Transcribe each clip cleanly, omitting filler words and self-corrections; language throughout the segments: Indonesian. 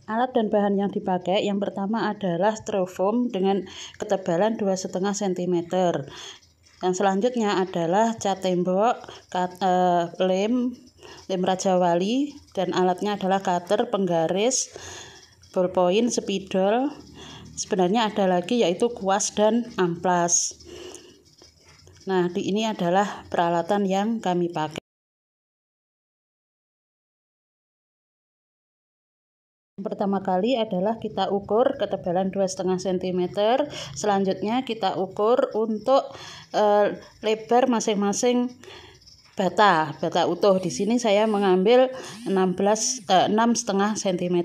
Alat dan bahan yang dipakai yang pertama adalah styrofoam dengan ketebalan 2,5 cm. Yang selanjutnya adalah cat tembok, lem Raja Wali, dan alatnya adalah cutter, penggaris, ballpoint, spidol. Sebenarnya ada lagi yaitu kuas dan amplas. Nah, ini adalah peralatan yang kami pakai. Pertama kali adalah kita ukur ketebalan 2,5 cm. Selanjutnya kita ukur untuk lebar masing-masing bata utuh. Di sini saya mengambil 6,5 cm.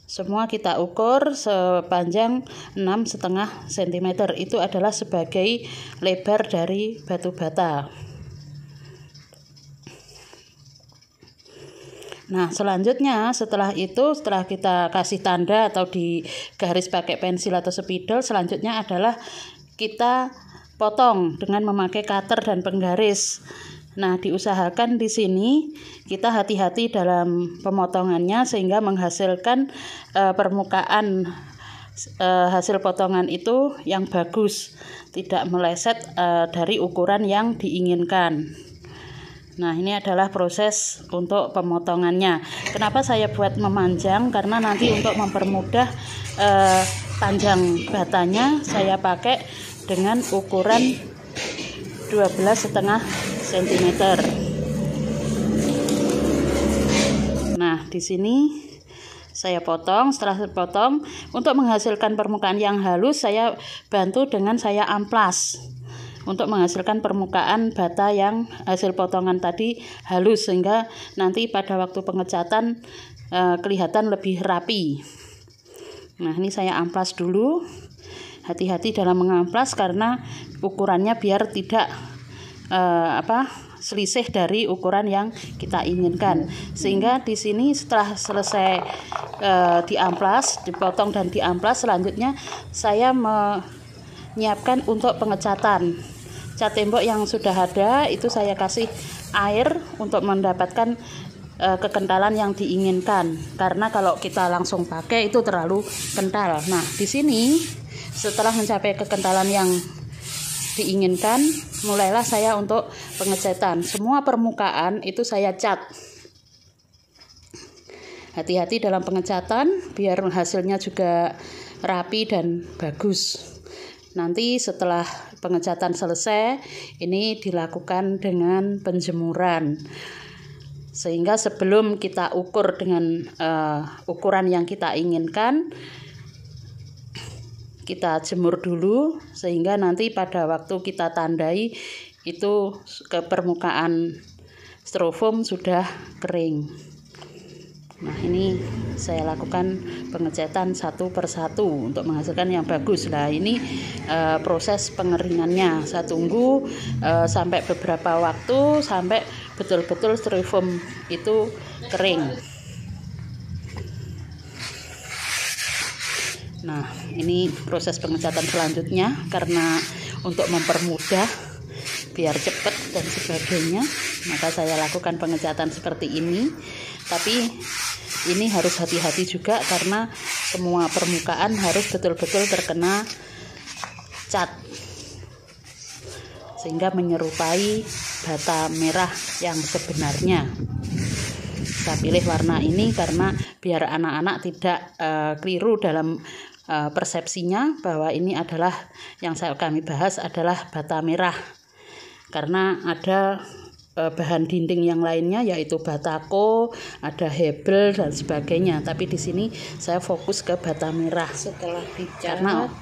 Semua kita ukur sepanjang 6,5 cm. Itu adalah sebagai lebar dari batu bata. Nah, selanjutnya setelah kita kasih tanda atau digaris pakai pensil atau spidol, selanjutnya adalah kita potong dengan memakai cutter dan penggaris. Nah, diusahakan di sini kita hati-hati dalam pemotongannya sehingga menghasilkan permukaan hasil potongan itu yang bagus, tidak meleset dari ukuran yang diinginkan. Nah, ini adalah proses untuk pemotongannya. Kenapa saya buat memanjang? Karena nanti untuk mempermudah panjang batanya saya pakai dengan ukuran 12,5 cm. Nah, di sini saya potong. Setelah potong, untuk menghasilkan permukaan yang halus saya bantu dengan saya amplas untuk menghasilkan permukaan bata yang hasil potongan tadi halus, sehingga nanti pada waktu pengecatan kelihatan lebih rapi. Nah, ini saya amplas dulu. Hati-hati dalam mengamplas karena ukurannya biar tidak selisih dari ukuran yang kita inginkan. Sehingga di sini setelah selesai diamplas, dipotong dan diamplas, selanjutnya saya menyiapkan untuk pengecatan. Cat tembok yang sudah ada itu saya kasih air untuk mendapatkan kekentalan yang diinginkan. Karena kalau kita langsung pakai itu terlalu kental. Nah, di sini setelah mencapai kekentalan yang diinginkan, mulailah saya untuk pengecatan. Semua permukaan itu saya cat. Hati-hati dalam pengecatan biar hasilnya juga rapi dan bagus. Nanti setelah pengecatan selesai, ini dilakukan dengan penjemuran. Sehingga sebelum kita ukur dengan ukuran yang kita inginkan, kita jemur dulu sehingga nanti pada waktu kita tandai itu ke permukaan styrofoam sudah kering. Nah, ini saya lakukan pengecatan satu persatu untuk menghasilkan yang bagus. Nah, ini proses pengeringannya. Saya tunggu sampai beberapa waktu sampai betul-betul styrofoam itu kering. Nah, ini proses pengecatan selanjutnya karena untuk mempermudah biar cepat dan sebagainya, maka saya lakukan pengecatan seperti ini. Tapi ini harus hati-hati juga karena semua permukaan harus betul-betul terkena cat sehingga menyerupai bata merah yang sebenarnya. Saya pilih warna ini karena biar anak-anak tidak keliru dalam persepsinya bahwa ini adalah yang kami bahas adalah bata merah, karena ada bahan dinding yang lainnya yaitu batako, ada hebel dan sebagainya. Tapi di sini saya fokus ke bata merah. Setelah dicat, karena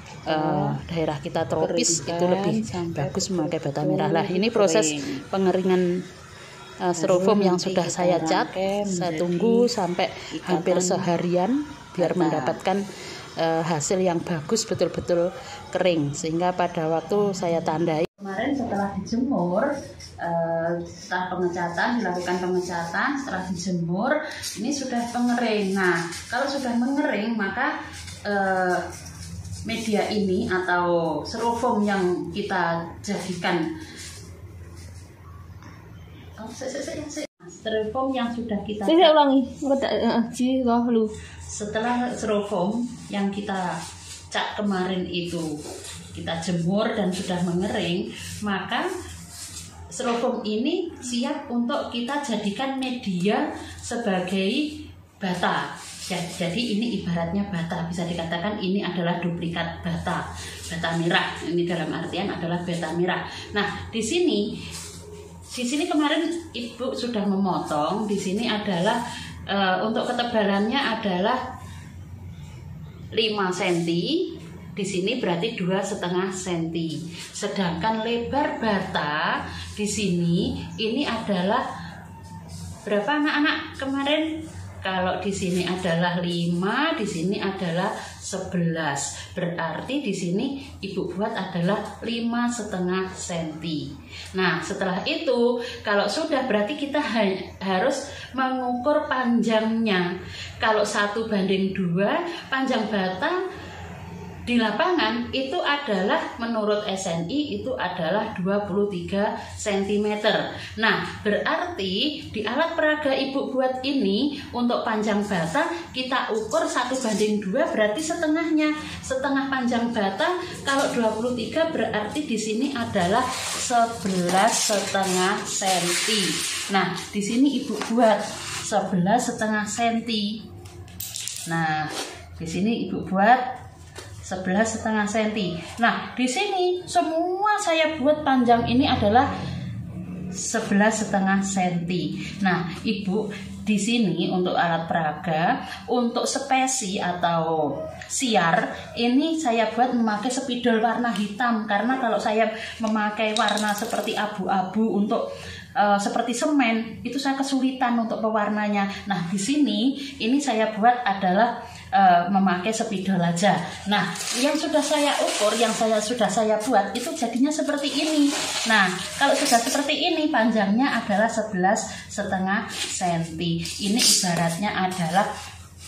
daerah kita tropis itu lebih bagus memakai bata merah. Lah, ini proses pengeringan styrofoam yang sudah saya cat. Saya tunggu sampai hampir seharian biar mendapatkan hasil yang bagus, betul-betul kering, sehingga pada waktu saya tandai. Kemarin setelah dijemur, setelah pengecatan, dilakukan pengecatan, setelah dijemur, ini sudah pengering. Nah, kalau sudah mengering, maka media ini atau styrofoam yang kita jadikan Styrofoam yang sudah kita ulangi. Setelah styrofoam yang kita cat kemarin itu kita jemur dan sudah mengering, maka styrofoam ini siap untuk kita jadikan media sebagai bata. Jadi ini ibaratnya bata, bisa dikatakan ini adalah duplikat bata merah. Ini dalam artian adalah bata merah. Nah, di sini kemarin Ibu sudah memotong. Di sini adalah untuk ketebalannya adalah 5 cm. Di sini berarti 2,5 cm. Sedangkan lebar bata di sini ini adalah berapa anak-anak kemarin? Kalau di sini adalah 5, di sini adalah 11. Berarti di sini Ibu buat adalah 5,5 cm. Nah, setelah itu kalau sudah berarti kita harus mengukur panjangnya. Kalau 1:2, panjang bata di lapangan itu adalah menurut SNI itu adalah 23 cm. Nah, berarti di alat peraga Ibu buat ini untuk panjang bata kita ukur 1:2 berarti setengahnya. Setengah panjang bata kalau 23 berarti di sini adalah 11,5 cm. Nah, di sini Ibu buat 11,5 cm. Nah, di sini Ibu buat 11,5 cm. Nah, di sini semua saya buat panjang ini adalah 11,5 cm. Nah, Ibu di sini untuk alat peraga, untuk spesi atau siar ini saya buat memakai spidol warna hitam, karena kalau saya memakai warna seperti abu-abu untuk seperti semen itu saya kesulitan untuk pewarnanya. Nah, di sini ini saya buat adalah memakai spidol aja. Nah, yang sudah saya ukur, yang sudah saya buat itu jadinya seperti ini. Nah, kalau sudah seperti ini panjangnya adalah 11,5 cm. Ini ibaratnya adalah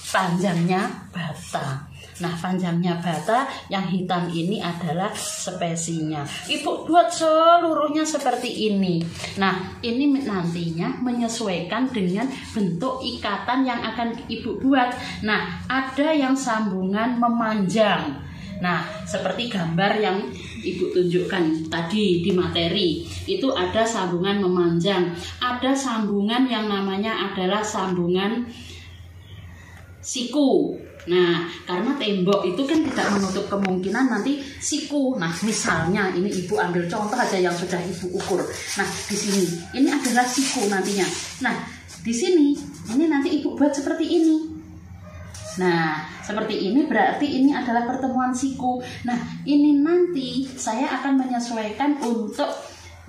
panjangnya bata. Nah, panjangnya bata yang hitam ini adalah spesinya. Ibu buat seluruhnya seperti ini. Nah, ini nantinya menyesuaikan dengan bentuk ikatan yang akan Ibu buat. Nah, ada yang sambungan memanjang. Nah, seperti gambar yang Ibu tunjukkan tadi di materi, itu ada sambungan memanjang. Ada sambungan yang namanya adalah sambungan siku. Nah, karena tembok itu kan tidak menutup kemungkinan nanti siku. Nah, misalnya ini Ibu ambil contoh aja yang sudah Ibu ukur. Nah, di sini ini adalah siku nantinya. Nah, di sini ini nanti Ibu buat seperti ini. Nah, seperti ini berarti ini adalah pertemuan siku. Nah, ini nanti saya akan menyesuaikan untuk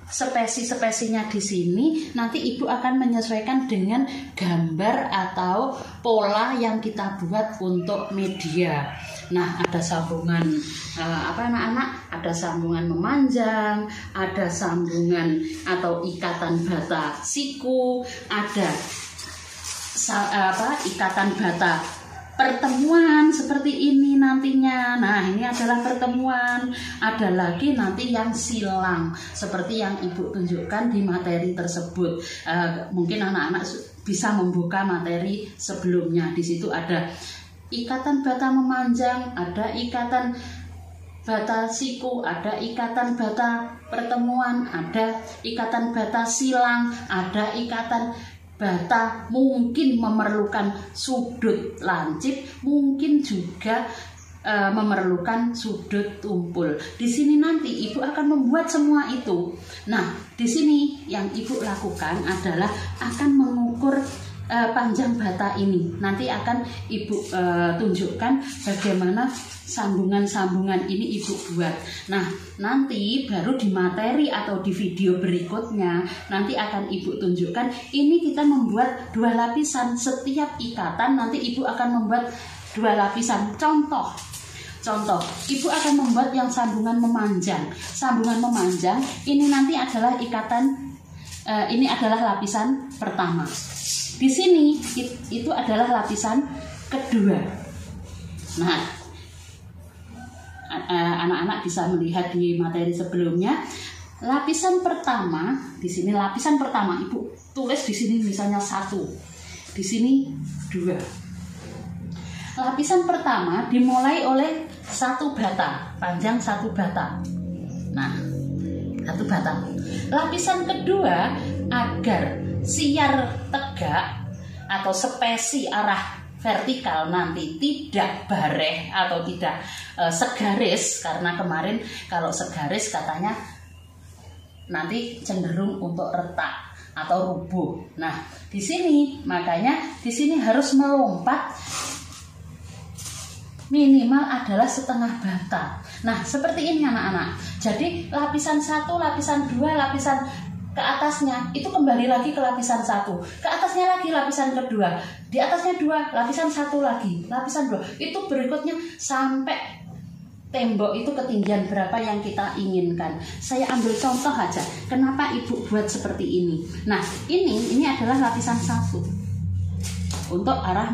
spesi-spesinya di sini. Nanti Ibu akan menyesuaikan dengan gambar atau pola yang kita buat untuk media. Nah, ada sambungan apa anak-anak? Ada sambungan memanjang, ada sambungan atau ikatan bata siku, ada ikatan bata pertemuan seperti ini nantinya. Nah, ini adalah pertemuan. Ada lagi nanti yang silang seperti yang Ibu tunjukkan di materi tersebut. Mungkin anak-anak bisa membuka materi sebelumnya. Di situ ada ikatan bata memanjang, ada ikatan bata siku, ada ikatan bata pertemuan, ada ikatan bata silang, ada ikatan bata mungkin memerlukan sudut lancip, mungkin juga memerlukan sudut tumpul. Di sini nanti Ibu akan membuat semua itu. Nah, di sini yang Ibu lakukan adalah akan mengukur panjang bata ini. Nanti akan Ibu tunjukkan bagaimana sambungan-sambungan ini Ibu buat. Nah, nanti baru di materi atau di video berikutnya nanti akan Ibu tunjukkan ini kita membuat 2 lapisan. Setiap ikatan nanti Ibu akan membuat 2 lapisan. Contoh, Ibu akan membuat yang sambungan memanjang. Sambungan memanjang ini nanti adalah ikatan, ini adalah lapisan pertama. Di sini itu adalah lapisan kedua. Nah, anak-anak bisa melihat di materi sebelumnya lapisan pertama, di sini lapisan pertama, Ibu tulis di sini misalnya 1, di sini 2. Lapisan pertama dimulai oleh 1 bata, panjang 1 bata. Nah, 1 bata. Lapisan kedua agar siar tegak atau spesi arah vertikal nanti tidak bareh atau tidak segaris, karena kemarin kalau segaris katanya nanti cenderung untuk retak atau rubuh. Nah, di sini makanya di sini harus melompat minimal adalah setengah bata. Nah, seperti ini anak-anak. Jadi lapisan 1, lapisan 2, lapisan ke atasnya itu kembali lagi ke lapisan 1. Ke atasnya lagi lapisan kedua. Di atasnya 2, lapisan 1 lagi, lapisan 2. Itu berikutnya sampai tembok itu ketinggian berapa yang kita inginkan. Saya ambil contoh aja. Kenapa Ibu buat seperti ini? Nah, ini adalah lapisan 1 untuk arah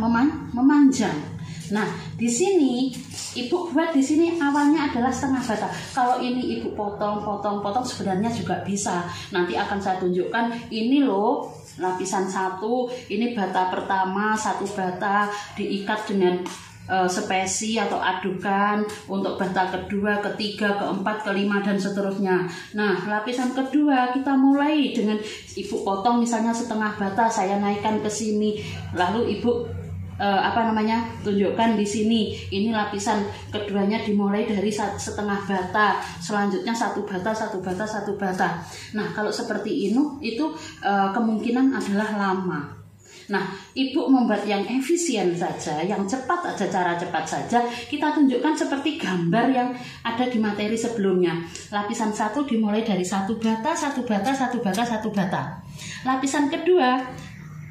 memanjang. Nah, di sini Ibu buat di sini awalnya adalah setengah bata. Kalau ini Ibu potong sebenarnya juga bisa. Nanti akan saya tunjukkan. Ini loh lapisan 1. Ini bata pertama 1 bata diikat dengan spesi atau adukan untuk bata kedua, ketiga, keempat, kelima dan seterusnya. Nah, lapisan kedua kita mulai dengan Ibu potong misalnya setengah bata, saya naikkan ke sini, lalu Ibu tunjukkan di sini. Ini lapisan keduanya dimulai dari setengah bata, selanjutnya 1 bata, 1 bata, 1 bata. Nah, kalau seperti ini itu kemungkinan adalah lama. Nah, Ibu membuat yang efisien saja, yang cepat aja, cara cepat saja. Kita tunjukkan seperti gambar yang ada di materi sebelumnya. Lapisan 1 dimulai dari 1 bata, 1 bata, 1 bata, 1 bata. Lapisan kedua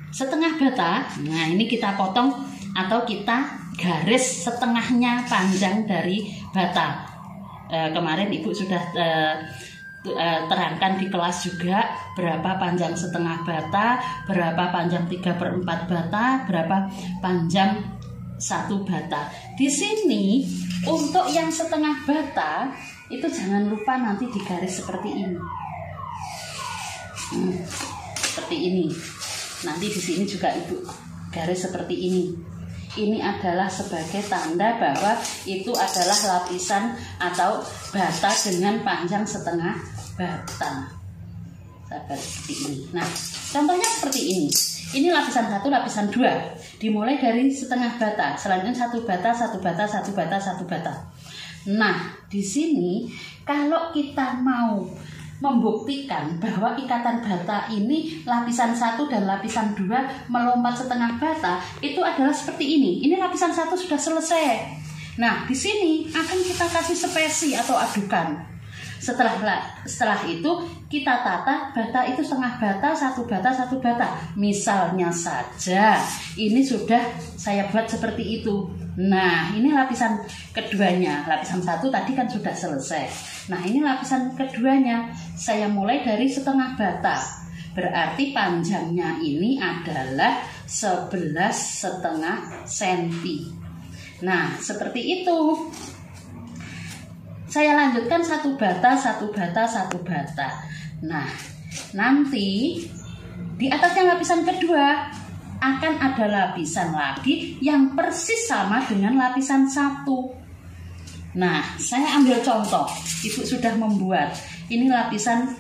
setengah bata. Nah, ini kita potong atau kita garis setengahnya panjang dari bata. Kemarin Ibu sudah terangkan di kelas juga berapa panjang setengah bata, berapa panjang 3/4 bata, berapa panjang 1 bata. Di sini untuk yang setengah bata itu jangan lupa nanti digaris seperti ini. Seperti ini. Nanti di sini juga Ibu garis seperti ini. Ini adalah sebagai tanda bahwa itu adalah lapisan atau bata dengan panjang setengah bata. Seperti ini. Nah, contohnya seperti ini. Ini lapisan 1, lapisan 2. Dimulai dari setengah bata, selanjutnya 1 bata, 1 bata, 1 bata, 1 bata. Nah, di sini kalau kita mau membuktikan bahwa ikatan bata ini lapisan 1 dan lapisan 2 melompat setengah bata, itu adalah seperti ini. Ini lapisan 1 sudah selesai. Nah, di sini akan kita kasih spesi atau adukan. Setelah itu kita tata bata itu setengah bata, 1 bata, 1 bata. Misalnya saja ini sudah saya buat seperti itu. Nah, ini lapisan keduanya. Lapisan 1 tadi kan sudah selesai. Nah, ini lapisan keduanya. Saya mulai dari setengah bata. Berarti panjangnya ini adalah 11,5 cm. Nah, seperti itu. Saya lanjutkan 1 bata, 1 bata, 1 bata. Nah, nanti di atasnya lapisan kedua akan ada lapisan lagi yang persis sama dengan lapisan 1. Nah, saya ambil contoh. Ibu sudah membuat. Ini lapisan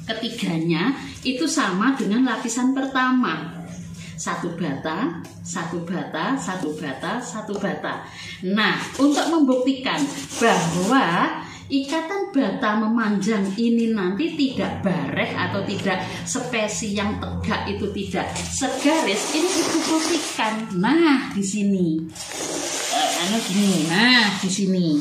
ketiganya itu sama dengan lapisan pertama. 1 bata, 1 bata, 1 bata, 1 bata. Nah, untuk membuktikan bahwa ikatan bata memanjang ini nanti tidak bareh atau tidak spesi yang tegak, itu tidak segaris, ini Ibu buktikan. Nah, di sini. Nah, di sini.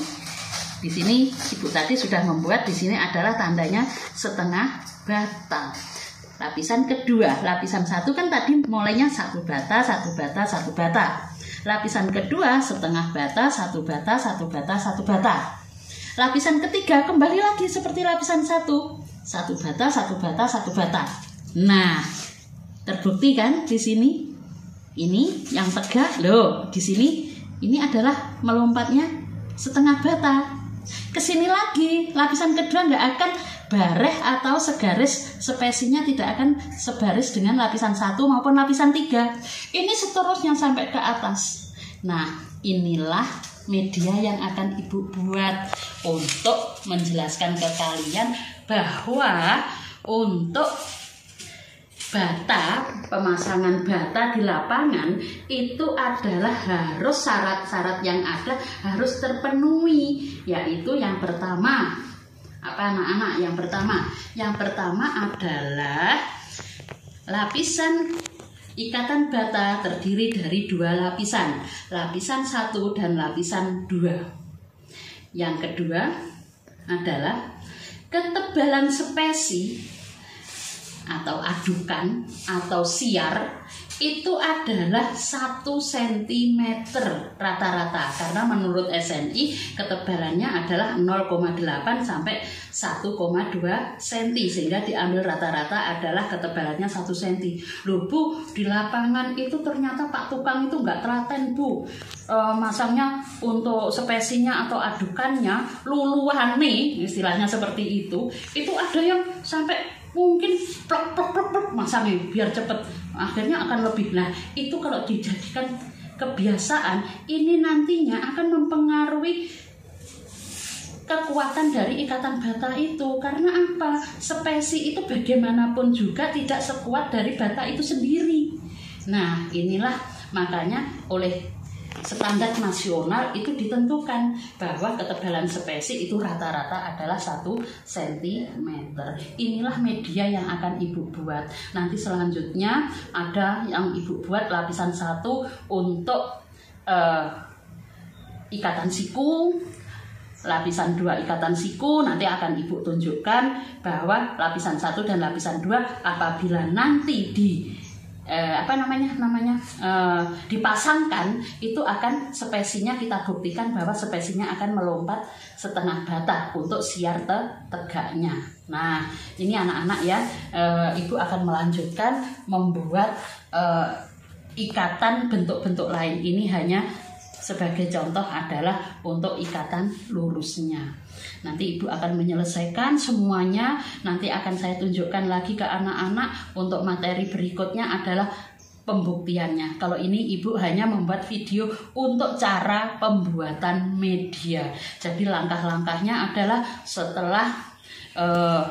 Di sini Ibu tadi sudah membuat, di sini adalah tandanya setengah bata. Lapisan kedua, lapisan 1 kan tadi mulainya 1 bata, 1 bata, 1 bata. Lapisan kedua setengah bata, 1 bata, 1 bata, 1 bata. Lapisan ketiga kembali lagi seperti lapisan 1. 1 bata, 1 bata, 1 bata. Nah, terbukti kan di sini? Ini yang tegak loh, di sini ini adalah melompatnya setengah bata. kesini lagi, lapisan kedua nggak akan bareh atau segaris, spesinya tidak akan sebaris dengan lapisan 1 maupun lapisan 3. Ini seterusnya sampai ke atas. Nah, inilah media yang akan Ibu buat untuk menjelaskan ke kalian bahwa untuk bata, pemasangan bata di lapangan itu adalah harus syarat-syarat yang ada harus terpenuhi, yaitu yang pertama apa anak-anak? Yang pertama adalah lapisan ikatan bata terdiri dari 2 lapisan, lapisan 1 dan lapisan 2. Yang kedua adalah ketebalan spesi atau adukan atau siar itu adalah 1 cm rata-rata, karena menurut SNI ketebalannya adalah 0,8 sampai 1,2 cm, sehingga diambil rata-rata adalah ketebalannya 1 cm. Loh Bu, di lapangan itu ternyata Pak Tukang itu nggak telaten Bu, masangnya untuk spesinya atau adukannya luluhan nih, istilahnya seperti itu ada yang sampai mungkin plek masangnya biar cepet, akhirnya akan lebih. Nah, itu kalau dijadikan kebiasaan, ini nantinya akan mempengaruhi kekuatan dari ikatan bata itu. Karena apa? Spesi itu bagaimanapun juga tidak sekuat dari bata itu sendiri. Nah, inilah makanya oleh standar nasional itu ditentukan bahwa ketebalan spesi itu rata-rata adalah 1 cm. Inilah media yang akan Ibu buat. Nanti selanjutnya ada yang Ibu buat lapisan 1 untuk ikatan siku, lapisan 2 ikatan siku. Nanti akan Ibu tunjukkan bahwa lapisan 1 dan lapisan 2 apabila nanti dipasangkan itu akan spesinya, kita buktikan bahwa spesinya akan melompat setengah bata untuk siar tegaknya. Nah, ini anak-anak ya, Ibu akan melanjutkan membuat ikatan bentuk-bentuk lain. Ini hanya sebagai contoh adalah untuk ikatan lurusnya. Nanti Ibu akan menyelesaikan semuanya. Nanti akan saya tunjukkan lagi ke anak-anak. Untuk materi berikutnya adalah pembuktiannya. Kalau ini Ibu hanya membuat video untuk cara pembuatan media. Jadi langkah-langkahnya adalah setelah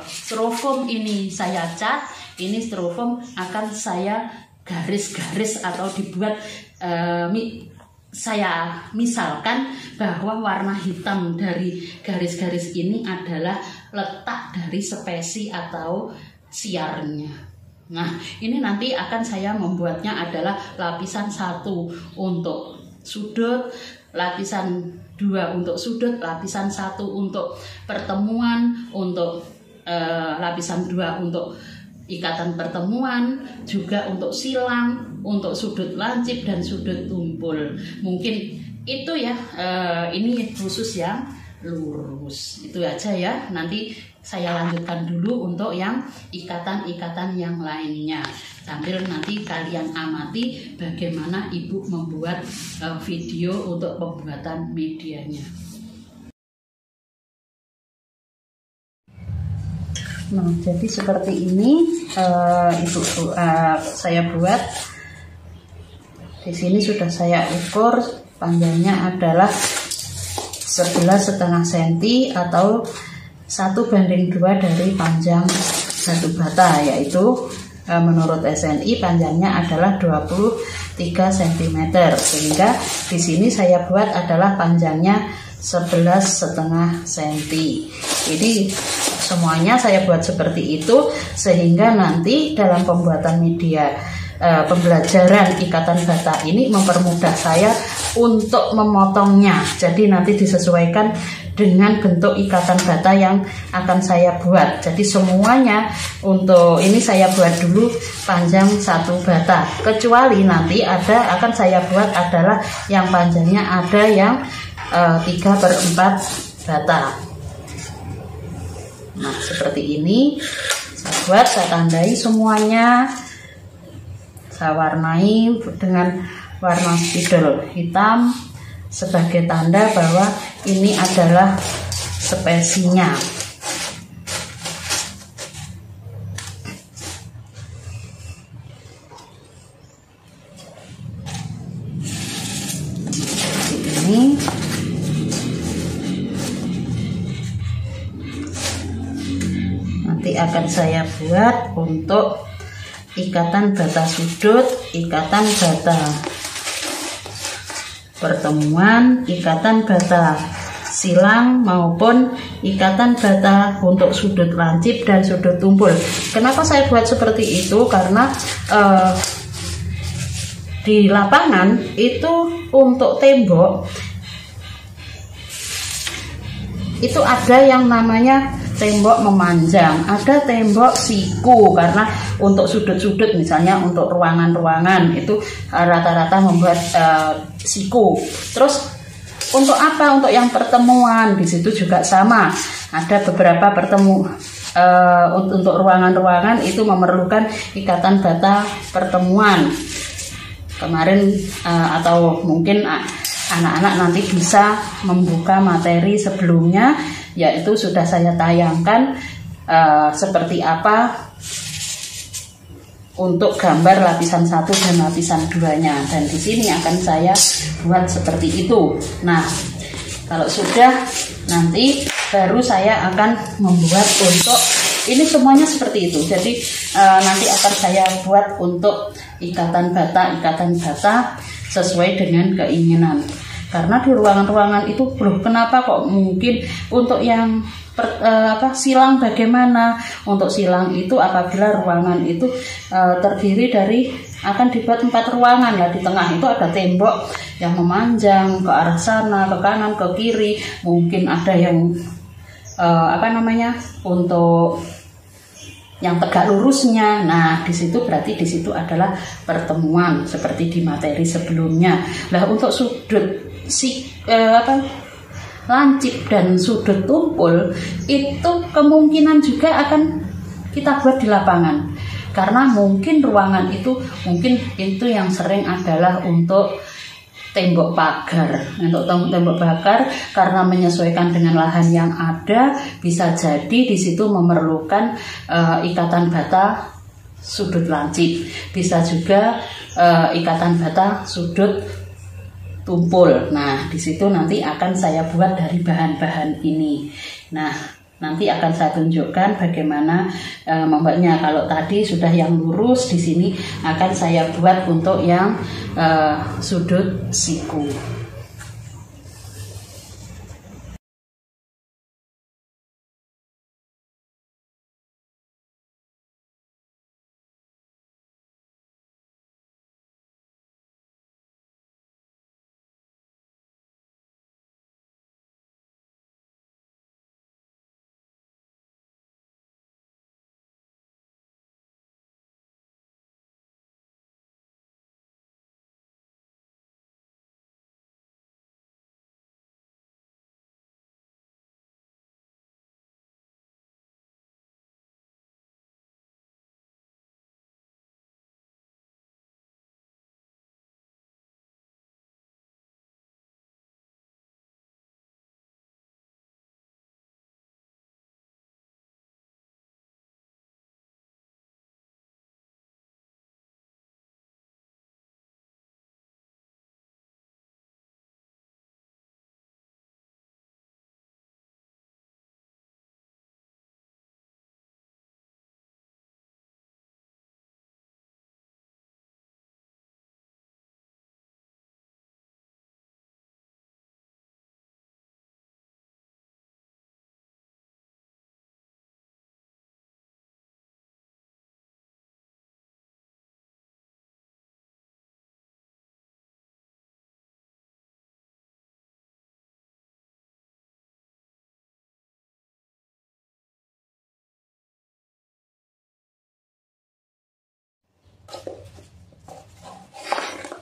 styrofoam ini saya cat, ini styrofoam akan saya garis-garis atau dibuat saya misalkan bahwa warna hitam dari garis-garis ini adalah letak dari spesi atau siarnya. Nah, ini nanti akan saya membuatnya adalah lapisan 1 untuk sudut, lapisan 2 untuk sudut, lapisan 1 untuk pertemuan, untuk lapisan 2 untuk ikatan pertemuan, juga untuk silang, untuk sudut lancip dan sudut tumpul. Mungkin itu ya, ini khusus yang lurus. Itu aja ya. Nanti saya lanjutkan dulu untuk yang ikatan-ikatan yang lainnya. Sambil nanti kalian amati bagaimana Ibu membuat video untuk pembuatan medianya. Nah, jadi seperti ini saya buat. Di sini sudah saya ukur, panjangnya adalah 11,5 cm atau 1:2 dari panjang satu bata, yaitu menurut SNI panjangnya adalah 23 cm. Sehingga di sini saya buat adalah panjangnya 11,5 cm. Jadi semuanya saya buat seperti itu, sehingga nanti dalam pembuatan media pembelajaran ikatan bata ini mempermudah saya untuk memotongnya. Jadi nanti disesuaikan dengan bentuk ikatan bata yang akan saya buat. Jadi semuanya untuk ini saya buat dulu panjang 1 bata. Kecuali nanti akan saya buat adalah yang panjangnya ada yang 3/4 bata. Nah, seperti ini saya buat, saya tandai semuanya, saya warnai dengan warna spidol hitam sebagai tanda bahwa ini adalah spesinya. Ini nanti akan saya buat untuk ikatan bata sudut, ikatan bata pertemuan, ikatan bata silang maupun ikatan bata untuk sudut lancip dan sudut tumpul. Kenapa saya buat seperti itu? Karena di lapangan itu untuk tembok itu ada yang namanya tembok memanjang, ada tembok siku, karena untuk sudut-sudut misalnya untuk ruangan-ruangan itu rata-rata membuat siku. Terus untuk apa? Untuk yang pertemuan di situ juga sama, ada beberapa untuk ruangan-ruangan itu memerlukan ikatan bata pertemuan. Kemarin atau mungkin anak-anak nanti bisa membuka materi sebelumnya, yaitu sudah saya tayangkan seperti apa untuk gambar lapisan 1 dan lapisan 2-nya, dan di sini akan saya buat seperti itu. Nah, kalau sudah nanti baru saya akan membuat untuk ini semuanya seperti itu. Jadi nanti akan saya buat untuk ikatan bata sesuai dengan keinginan. Karena di ruangan-ruangan itu belum, kenapa kok mungkin untuk yang silang bagaimana? Untuk silang itu apabila ruangan itu terdiri dari akan dibuat 4 ruangan, ya di tengah itu ada tembok yang memanjang ke arah sana, ke kanan, ke kiri, mungkin ada yang untuk yang tegak lurusnya. Nah, di situ berarti di situ adalah pertemuan seperti di materi sebelumnya. Nah, untuk sudut lancip dan sudut tumpul itu kemungkinan juga akan kita buat di lapangan. Karena mungkin ruangan itu yang sering adalah untuk tembok pagar. Untuk tembok pagar, karena menyesuaikan dengan lahan yang ada, bisa jadi di situ memerlukan ikatan bata sudut lancip, bisa juga ikatan bata sudut tumpul. Nah, di situ nanti akan saya buat dari bahan-bahan ini. Nah, nanti akan saya tunjukkan bagaimana membuatnya. Kalau tadi sudah yang lurus, di sini akan saya buat untuk yang sudut siku.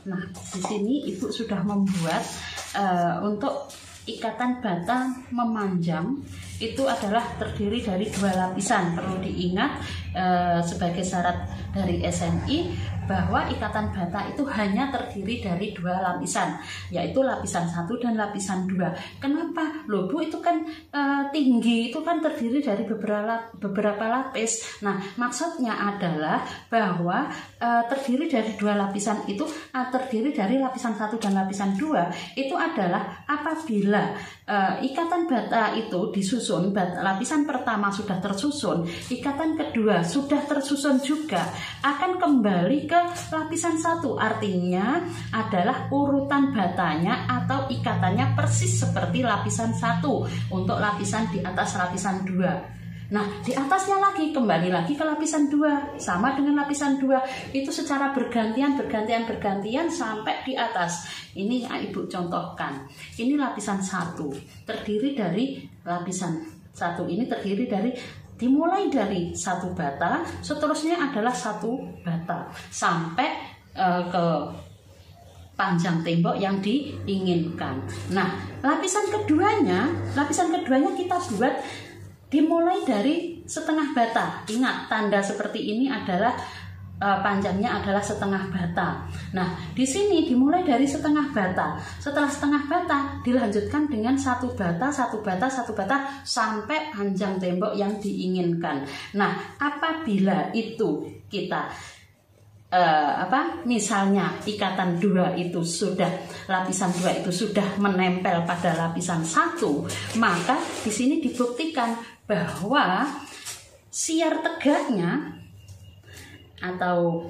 Nah, di sini Ibu sudah membuat untuk ikatan bata memanjang itu adalah terdiri dari 2 lapisan. Perlu diingat sebagai syarat dari SNI bahwa ikatan bata itu hanya terdiri dari 2 lapisan, yaitu lapisan 1 dan lapisan 2. Kenapa? Loh Bu, itu kan tinggi, itu kan terdiri dari beberapa lapis. Nah, maksudnya adalah bahwa terdiri dari 2 lapisan itu terdiri dari lapisan 1 dan lapisan 2 itu adalah apabila ikatan bata itu disusun, lapisan pertama sudah tersusun, ikatan kedua sudah tersusun juga, akan kembali ke lapisan 1. Artinya adalah urutan batanya atau ikatannya persis seperti lapisan 1 untuk lapisan di atas lapisan 2. Nah, di atasnya lagi kembali lagi ke lapisan 2, sama dengan lapisan 2. Itu secara bergantian sampai di atas. Ini Ibu contohkan. Ini lapisan 1, terdiri dari lapisan 1 ini terdiri dari dimulai dari 1 bata, seterusnya adalah 1 bata sampai ke panjang tembok yang diinginkan. Nah, lapisan keduanya kita buat dimulai dari setengah bata. Ingat, tanda seperti ini adalah panjangnya adalah setengah bata. Nah, di sini dimulai dari setengah bata. Setelah setengah bata dilanjutkan dengan 1 bata, 1 bata, 1 bata sampai panjang tembok yang diinginkan. Nah, apabila itu kita misalnya ikatan 2 itu sudah, lapisan 2 itu sudah menempel pada lapisan 1, maka di sini dibuktikan bahwa siar tegaknya atau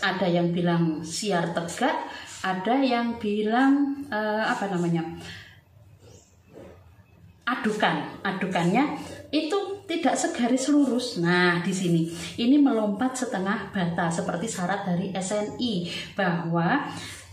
ada yang bilang siar tegak, ada yang bilang adukannya itu tidak segaris lurus. Nah, di sini ini melompat setengah bata seperti syarat dari SNI bahwa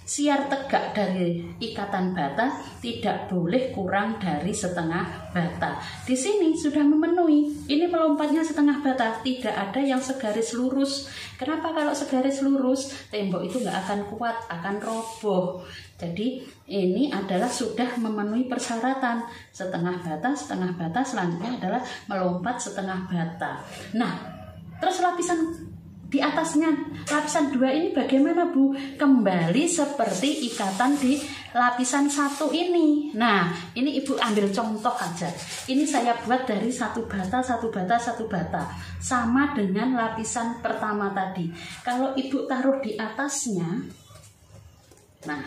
siar tegak dari ikatan bata tidak boleh kurang dari setengah bata. Di sini sudah memenuhi. Ini melompatnya setengah bata, tidak ada yang segaris lurus. Kenapa? Kalau segaris lurus, tembok itu nggak akan kuat, akan roboh. Jadi ini adalah sudah memenuhi persyaratan setengah bata, selanjutnya adalah melompat setengah bata. Nah, terus lapisan di atasnya, lapisan 2 ini bagaimana Bu? Kembali seperti ikatan di lapisan 1 ini. Nah, ini Ibu ambil contoh aja. Ini saya buat dari 1 bata, 1 bata, 1 bata. Sama dengan lapisan pertama tadi. Kalau Ibu taruh di atasnya, nah,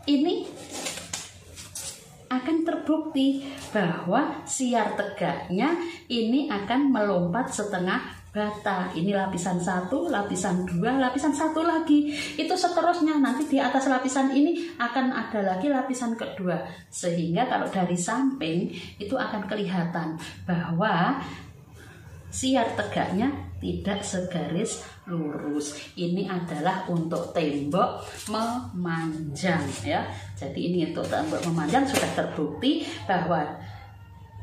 ini akan terbukti bahwa siar tegaknya ini akan melompat setengah bata. Ini lapisan 1, lapisan 2, lapisan 1 lagi. Itu seterusnya, nanti di atas lapisan ini akan ada lagi lapisan kedua. Sehingga kalau dari samping itu akan kelihatan bahwa siar tegaknya tidak segaris lurus. Ini adalah untuk tembok memanjang ya. Jadi ini untuk tembok memanjang sudah terbukti bahwa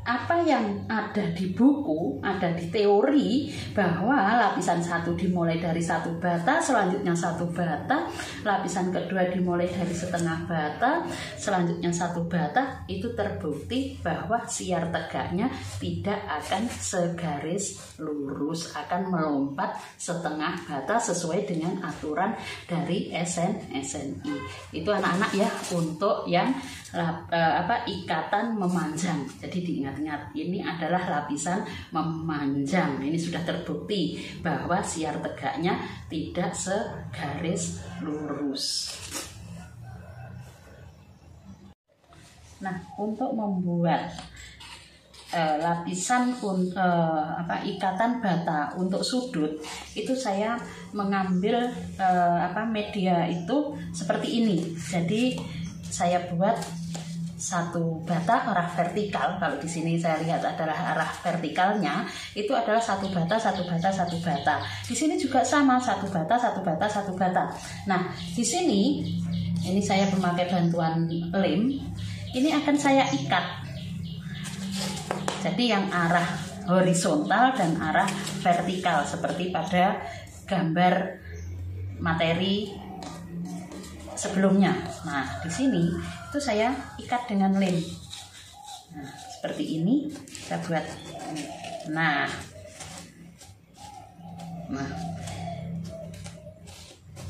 apa yang ada di buku, ada di teori bahwa lapisan 1 dimulai dari 1 bata, selanjutnya 1 bata, lapisan kedua dimulai dari setengah bata, selanjutnya 1 bata, itu terbukti bahwa siar tegaknya tidak akan segaris lurus, akan melompat setengah bata sesuai dengan aturan dari SNI. Itu anak-anak ya, untuk yang ikatan memanjang. Jadi diingat-ingat, ini adalah lapisan memanjang. Ini sudah terbukti bahwa siar tegaknya tidak segaris lurus. Nah, untuk membuat lapisan ikatan bata untuk sudut, itu saya mengambil media itu seperti ini. Jadi saya buat 1 bata arah vertikal. Kalau di sini saya lihat adalah arah vertikalnya, itu adalah 1 bata, 1 bata, 1 bata. Di sini juga sama, 1 bata, 1 bata, 1 bata. Nah, di sini ini saya memakai bantuan lem. Ini akan saya ikat. Jadi yang arah horizontal dan arah vertikal seperti pada gambar materi sebelumnya. Nah, di sini itu saya ikat dengan lem. Nah, seperti ini saya buat. Nah,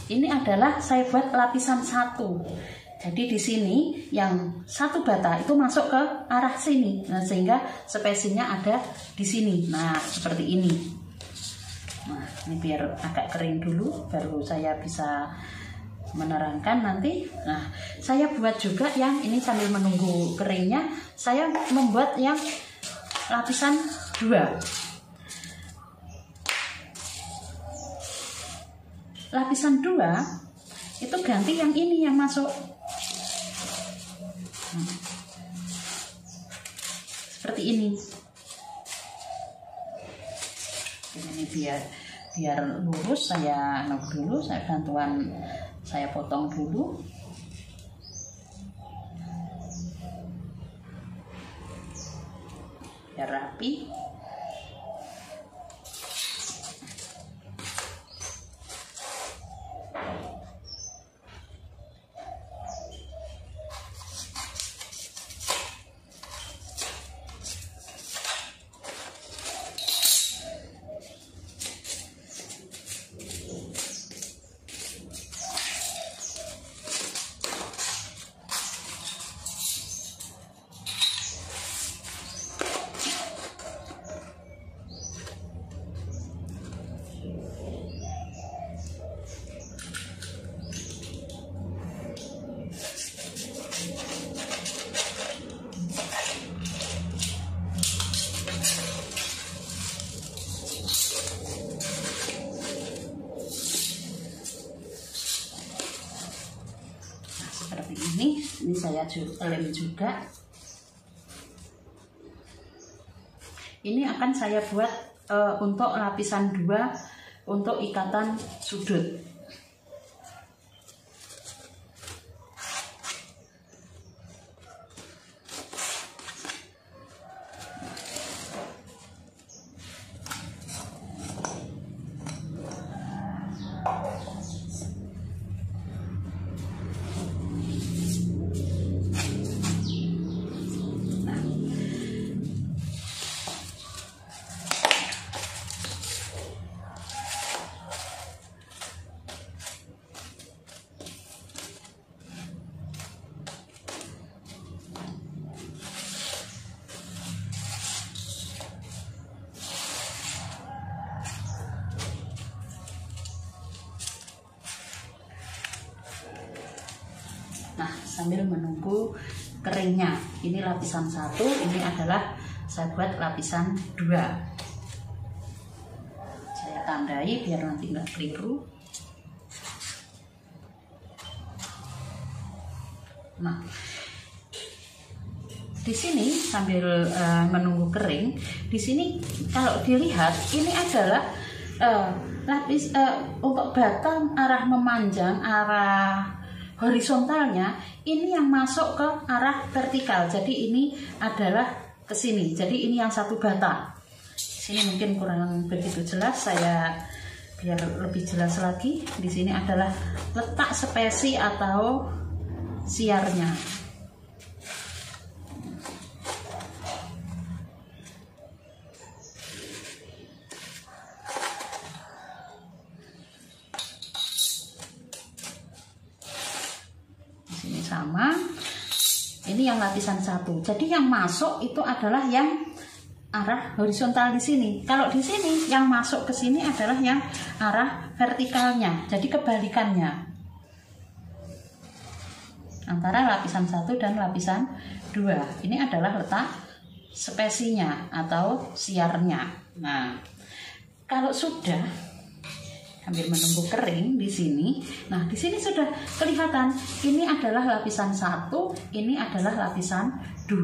ini adalah saya buat lapisan 1. Jadi di sini yang satu bata itu masuk ke arah sini. Nah, sehingga spesinya ada di sini. Nah, seperti ini. Nah, ini biar agak kering dulu baru saya bisa menerangkan nanti. Nah, saya buat juga yang ini sambil menunggu keringnya, saya membuat yang lapisan 2. Lapisan 2 itu ganti yang ini yang masuk. Seperti ini. Ini biar lurus, saya dulu, saya bantuan saya potong dulu. Biar rapi. Ini saya lem juga. Ini akan saya buat untuk lapisan 2 untuk ikatan sudut. Nah, sambil menunggu keringnya, ini lapisan 1, ini adalah saya buat lapisan 2. Saya tandai biar nanti nggak keliru. Nah, di sini sambil menunggu kering, di sini kalau dilihat ini adalah lapis untuk batang arah memanjang, arah horizontalnya ini yang masuk ke arah vertikal. Jadi ini adalah ke sini. Jadi ini yang satu bata. Sini mungkin kurang begitu jelas, saya biar lebih jelas lagi. Di sini adalah letak spesi atau siarnya. Sama, ini yang lapisan 1. Jadi yang masuk itu adalah yang arah horizontal di sini. Kalau di sini yang masuk ke sini adalah yang arah vertikalnya. Jadi kebalikannya antara lapisan 1 dan lapisan 2. Ini adalah letak spesinya atau siarnya. Nah, kalau sudah sambil menunggu kering di sini. Nah, di sini sudah kelihatan ini adalah lapisan 1, ini adalah lapisan 2.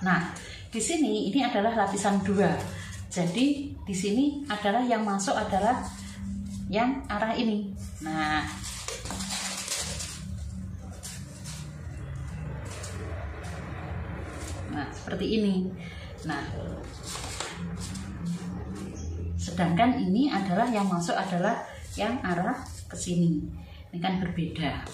Nah, di sini ini adalah lapisan 2. Jadi di sini adalah yang masuk adalah yang arah ini. Nah, seperti ini. Nah, sedangkan ini adalah yang masuk adalah yang arah ke sini. Ini kan berbeda.